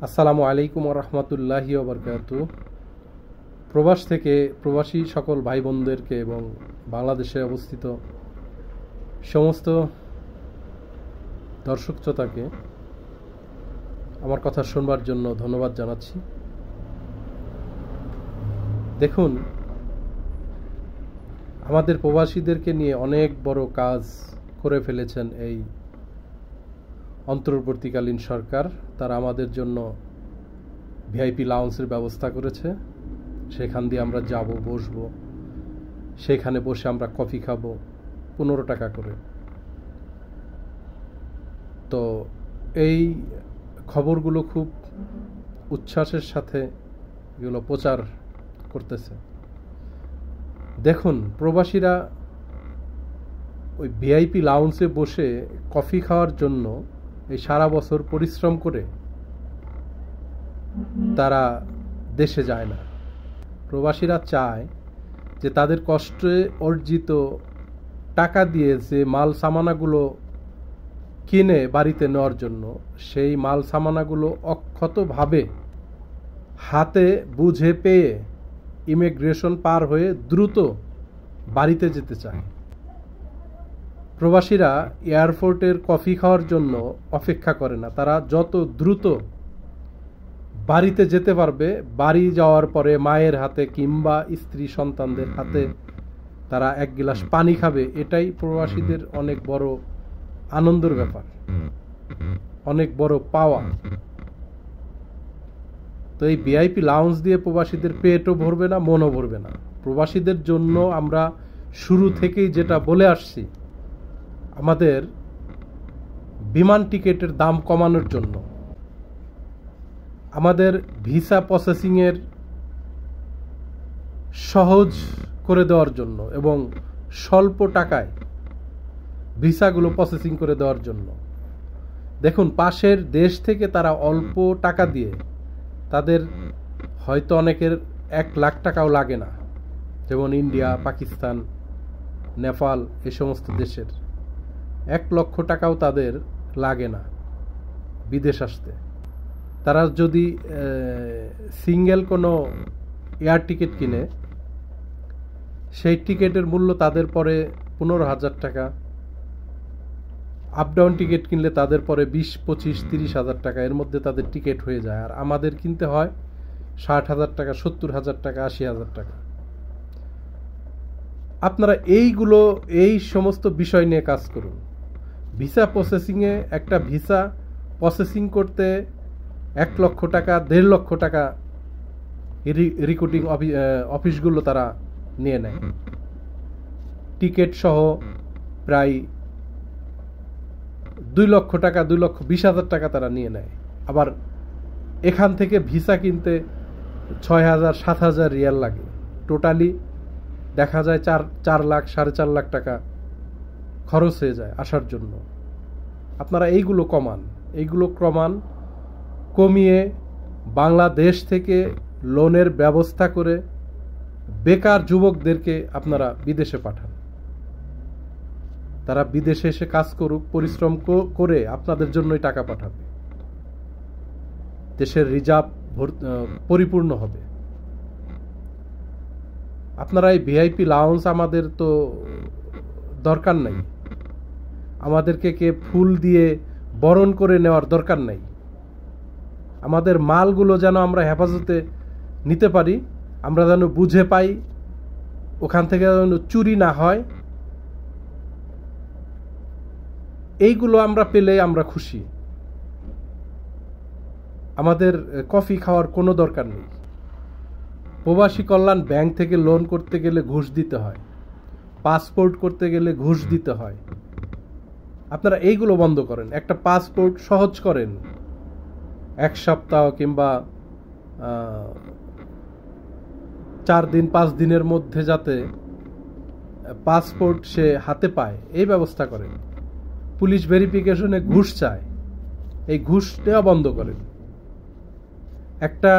আসসালামু আলাইকুম ওয়া রাহমাতুল্লাহি ওয়া বারাকাতুহু। প্রবাস থেকে প্রবাসী সকল ভাই বোনদেরকে এবং বাংলাদেশে অবস্থিত সমস্ত দর্শক শ্রোতাকে আমার কথা শুনবার জন্য ধন্যবাদ জানাচ্ছি। দেখুন, আমাদের প্রবাসীদেরকে নিয়ে অনেক বড় কাজ করে ফেলেছেন এই অন্তর্বর্তীকালীন সরকার। তারা আমাদের জন্য ভিআইপি লাউঞ্জের ব্যবস্থা করেছে। সেখান দিয়ে আমরা যাব, বসবো, সেখানে বসে আমরা কফি খাবো 15 টাকা করে। তো এই খবরগুলো খুব উচ্ছ্বাসের সাথে এগুলো প্রচার করতেছে। দেখুন, প্রবাসীরা ওই ভিআইপি লাউঞ্জে বসে কফি খাওয়ার জন্য এই সারা বছর পরিশ্রম করে তারা দেশে যায় না। প্রবাসীরা চায় যে তাদের কষ্টে অর্জিত টাকা দিয়ে যে মাল সামানাগুলো কিনে বাড়িতে নেওয়ার জন্য, সেই মাল সামানাগুলো অক্ষতভাবে হাতে বুঝে পেয়ে ইমিগ্রেশন পার হয়ে দ্রুত বাড়িতে যেতে চায়। প্রবাসীরা এয়ারপোর্টের কফি খাওয়ার জন্য অপেক্ষা করে না। তারা যত দ্রুত বাড়িতে যেতে পারবে, বাড়ি যাওয়ার পরে মায়ের হাতে কিংবা স্ত্রী সন্তানদের হাতে তারা এক গ্লাস পানি খাবে, এটাই প্রবাসীদের অনেক বড় আনন্দের ব্যাপার, অনেক বড় পাওয়া। তো এই ভিআইপি লাউঞ্জ দিয়ে প্রবাসীদের পেটও ভরবে না, মনও ভরবে না। প্রবাসীদের জন্য আমরা শুরু থেকেই যেটা বলে আসছি, আমাদের বিমান টিকেটের দাম কমানোর জন্য, আমাদের ভিসা প্রসেসিংয়ের সহজ করে দেওয়ার জন্য এবং স্বল্প টাকায় ভিসাগুলো প্রসেসিং করে দেওয়ার জন্য। দেখুন, পাশের দেশ থেকে তারা অল্প টাকা দিয়ে, তাদের হয়তো অনেকের 1 লাখ টাকাও লাগে না, যেমন ইন্ডিয়া, পাকিস্তান, নেপাল, এই সমস্ত দেশের 1 লক্ষ টাকাও তাদের লাগে না বিদেশ আসতে। তারা যদি সিঙ্গেল কোনো এয়ার টিকিট কিনে, সেই টিকিটের মূল্য তাদের পরে 15,000 টাকা। আপ ডাউন টিকিট কিনলে তাদের পরে 20, 25, 30,000 টাকা, এর মধ্যে তাদের টিকিট হয়ে যায়। আর আমাদের কিনতে হয় 60,000 টাকা, 70,000 টাকা, 80,000 টাকা। আপনারা এই সমস্ত বিষয় নিয়ে কাজ করুন। ভিসা প্রসেসিংয়ে, একটা ভিসা প্রসেসিং করতে 1 লক্ষ টাকা, 1.5 লক্ষ টাকা রিক্রুটিং অফিসগুলো তারা নিয়ে নেয়। টিকিট সহ প্রায় 2 লক্ষ টাকা, 2,20,000 টাকা তারা নিয়ে নেয়। আবার এখান থেকে ভিসা কিনতে 6,000, 7,000 রিয়াল লাগে। টোটালি দেখা যায় 4 লাখ, 4.5 লাখ টাকা খরচ হয়ে যায় আসার জন্য। আপনারা এইগুলো কমিয়ে বাংলাদেশ থেকে লোনের ব্যবস্থা করে বেকার যুবকদেরকে আপনারা বিদেশে পাঠান। তারা বিদেশে এসে কাজ করুক, পরিশ্রম করে আপনাদের জন্যই টাকা পাঠাবে। দেশের রিজার্ভ পরিপূর্ণ হবে। আপনারা এই ভিআইপি লাউঞ্জ আমাদের তো দরকার নাই, আমাদেরকে কে ফুল দিয়ে বরণ করে নেওয়ার দরকার নাই। আমাদের মালগুলো যেন আমরা হেফাজতে নিতে পারি, আমরা যেন বুঝে পাই, ওখান থেকে যেন চুরি না হয়, এইগুলো আমরা পেলে আমরা খুশি। আমাদের কফি খাওয়ার কোনো দরকার নেই। প্রবাসী কল্যাণ ব্যাংক থেকে লোন করতে গেলে ঘুষ দিতে হয়, পাসপোর্ট করতে গেলে ঘুষ দিতে হয়। আপনারা এইগুলো বন্ধ করেন। একটা পাসপোর্ট সহজ করেন, 1 সপ্তাহ কিংবা 4 দিন, 5 দিনের মধ্যে যাতে পাসপোর্ট সে হাতে পায়, এই ব্যবস্থা করেন। পুলিশ ভেরিফিকেশনে ঘুষ চায়, এই ঘুষ নেওয়া বন্ধ করেন। একটা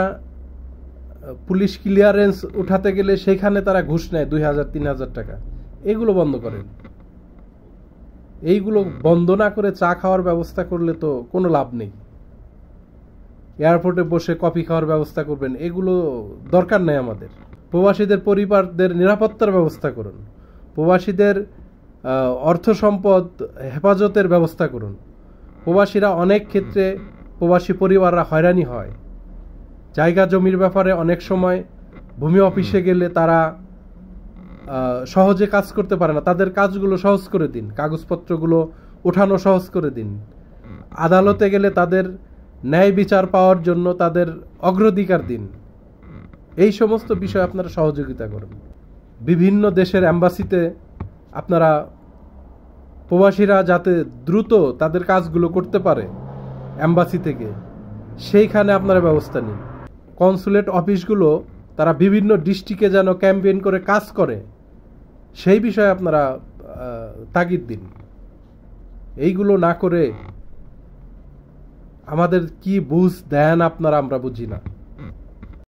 পুলিশ ক্লিয়ারেন্স উঠাতে গেলে সেখানে তারা ঘুষ নেয় 2,000, 3,000 টাকা, এগুলো বন্ধ করেন। এইগুলো বন্ধ না করে চা খাওয়ার ব্যবস্থা করলে তো কোনো লাভ নেই। এয়ারপোর্টে বসে কফি খাওয়ার ব্যবস্থা করবেন, এগুলো দরকার নেই আমাদের। প্রবাসীদের পরিবারদের নিরাপত্তার ব্যবস্থা করুন, প্রবাসীদের অর্থ সম্পদ হেফাজতের ব্যবস্থা করুন। প্রবাসীরা অনেক ক্ষেত্রে, প্রবাসী পরিবাররা হয়রানি হয়। জায়গা জমির ব্যাপারে অনেক সময় ভূমি অফিসে গেলে তারা সহজে কাজ করতে পারে না, তাদের কাজগুলো সহজ করে দিন, কাগজপত্রগুলো ওঠানো সহজ করে দিন। আদালতে গেলে তাদের ন্যায় বিচার পাওয়ার জন্য তাদের অগ্রাধিকার দিন। এই সমস্ত বিষয়ে আপনারা সহযোগিতা করুন। বিভিন্ন দেশের অ্যাম্বাসিতে আপনারা প্রবাসীরা যাতে দ্রুত তাদের কাজগুলো করতে পারে অ্যাম্বাসি থেকে, সেইখানে আপনারা ব্যবস্থা নিন। কনসুলেট অফিসগুলো তারা বিভিন্ন ডিস্ট্রিক্টে যেন ক্যাম্পেইন করে কাজ করে, সেই বিষয়ে আপনারা তাগিদ দিন। এইগুলো না করে আমাদের কি বুঝ দেন আপনারা, আমরা বুঝি না।